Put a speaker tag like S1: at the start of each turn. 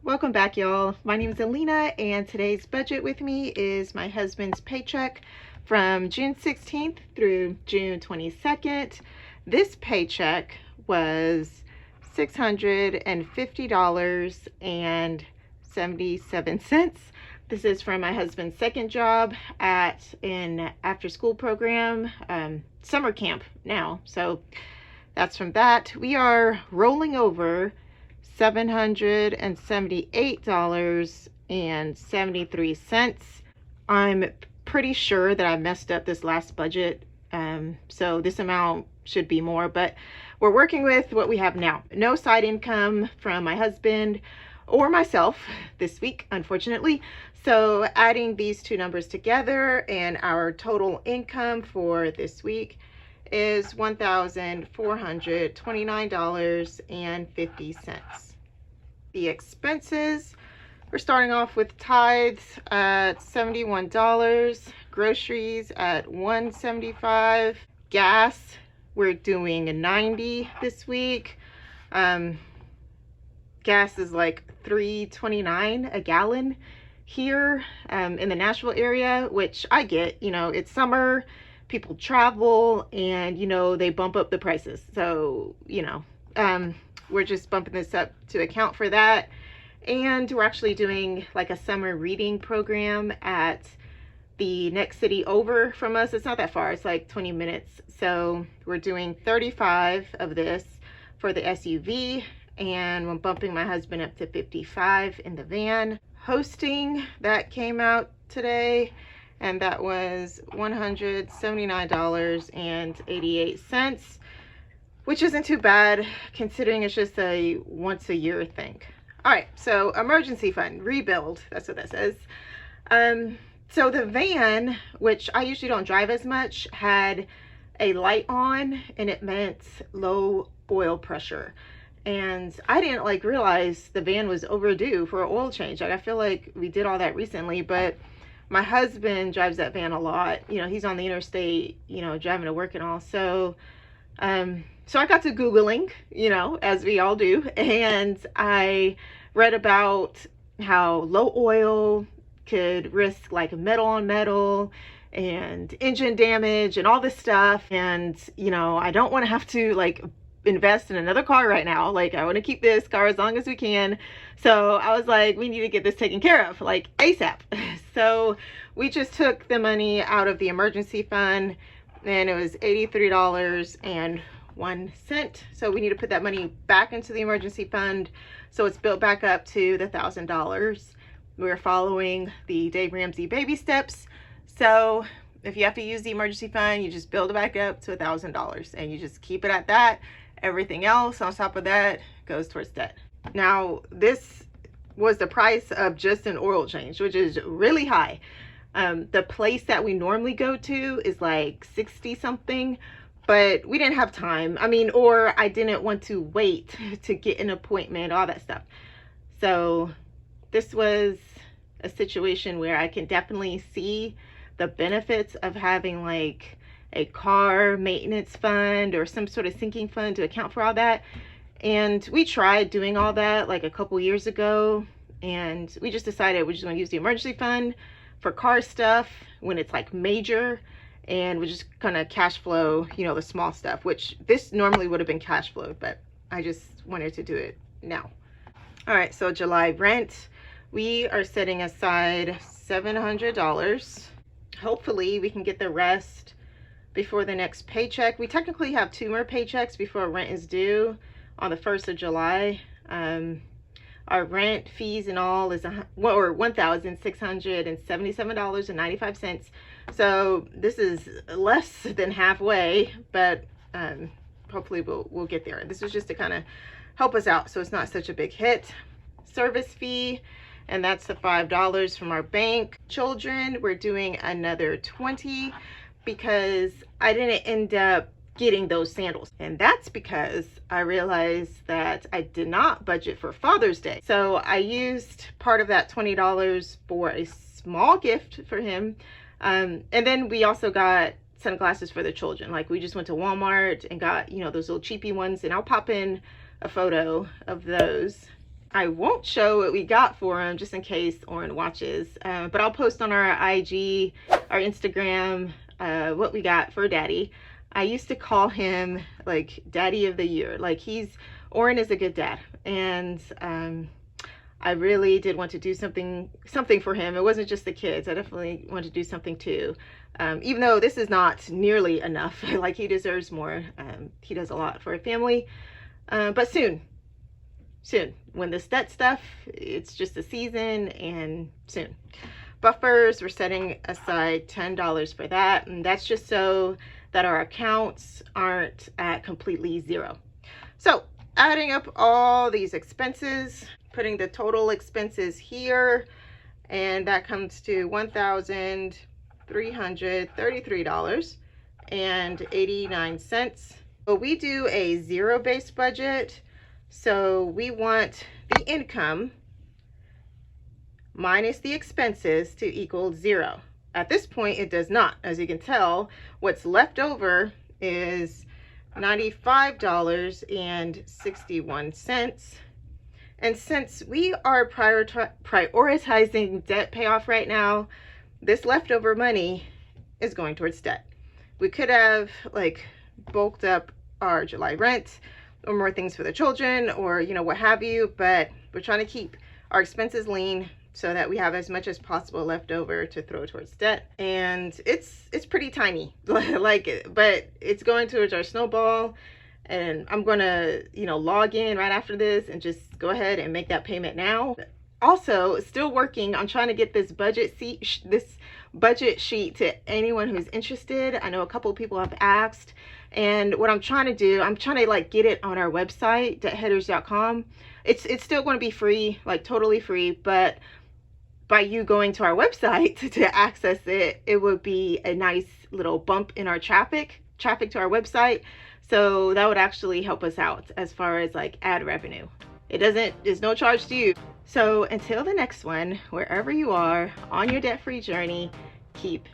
S1: Welcome back, y'all. My name is Alina, and today's budget with me is my husband's paycheck from June 16th through June 22nd. This paycheck was $650.77. This is from my husband's second job at an after-school program, summer camp now. So that's from that. We are rolling over $778.73. I'm pretty sure that I messed up this last budget, so this amount should be more, but we're working with what we have now. No side income from my husband or myself this week, unfortunately. So adding these two numbers together, and our total income for this week is $1,429.50. The expenses, we're starting off with tithes at $71, groceries at $175, gas, we're doing $90 this week. Gas is like $3.29 a gallon here in the Nashville area, which I get. You know, it's summer, people travel, and they bump up the prices, so we're just bumping this up to account for that. And we're actually doing like a summer reading program at the next city over from us. It's not that far, it's like 20 minutes. So we're doing 35 of this for the SUV, and I'm bumping my husband up to 55 in the van. Hosting, that came out today, and that was $179.88, which isn't too bad considering it's just a once a year thing. All right, so emergency fund, rebuild, that's what that says. So the van, which I usually don't drive as much, had a light on, and it meant low oil pressure. And I didn't realize the van was overdue for an oil change. I feel like we did all that recently, but my husband drives that van a lot. He's on the interstate, driving to work and all. So I got to Googling, as we all do, and I read about how low oil could risk like metal on metal and engine damage and all this stuff. And, I don't want to have to invest in another car right now. I want to keep this car as long as we can. So I was like, we need to get this taken care of, ASAP. So we just took the money out of the emergency fund, and it was $83.01. So we need to put that money back into the emergency fund so it's built back up to the $1,000. We're following the Dave Ramsey baby steps. So if you have to use the emergency fund, you just build it back up to $1,000, and you just keep it at that. Everything else on top of that goes towards debt. Now, this was the price of just an oil change, which is really high. The place that we normally go to is like 60 something, but we didn't have time. Or I didn't want to wait to get an appointment, all that stuff. So this was a situation where I can definitely see the benefits of having a car maintenance fund or some sort of sinking fund to account for all that. And we tried doing all that a couple years ago, and we just decided we're just going to use the emergency fund for car stuff when it's major, and we just kind of cash flow the small stuff, which this normally would have been cash flowed, but I just wanted to do it now. All right, so July rent, we are setting aside $700. Hopefully we can get the rest before the next paycheck. We technically have 2 more paychecks before rent is due on the 1st of July. Our rent fees and all is $1,677.95. So this is less than halfway, but hopefully we'll get there. This is just to kind of help us out so it's not such a big hit. Service fee, and that's the $5 from our bank. Children, we're doing another $20 because I didn't end up getting those sandals, and that's because I realized that I did not budget for Father's Day. So I used part of that $20 for a small gift for him, and then we also got sunglasses for the children. We just went to Walmart and got those little cheapy ones, and I'll pop in a photo of those. I won't show what we got for him just in case Oren watches, but I'll post on our IG, our Instagram, what we got for Daddy. I used to call him like Daddy of the Year. Like Oren is a good dad, and I really did want to do something for him. It wasn't just the kids. I definitely want to do something too. Even though this is not nearly enough, like he deserves more. He does a lot for a family, but soon, when this debt stuff, it's just a season, and soon. Buffers, we're setting aside $10 for that, and that's just so that our accounts aren't at completely zero. So adding up all these expenses, putting the total expenses here, and that comes to $1,333.89. But we do a zero-based budget, so we want the income minus the expenses to equal zero. At this point, it does not. As you can tell, what's left over is $95.61. And since we are prioritizing debt payoff right now, this leftover money is going towards debt. We could have like bulked up our July rent or more things for the children, or what have you, but we're trying to keep our expenses lean so that we have as much as possible left over to throw towards debt. And it's pretty tiny, but it's going towards our snowball. And I'm gonna log in right after this and just go ahead and make that payment now. Also, still working on trying to get this budget sheet to anyone who's interested. I know a couple of people have asked, and what I'm trying to do, I'm trying to get it on our website, debtheaders.com. It's still going to be free, totally free, but by you going to our website to access it, it would be a nice little bump in our traffic to our website. So that would actually help us out as far as ad revenue. There's no charge to you. So until the next one, wherever you are on your debt-free journey, keep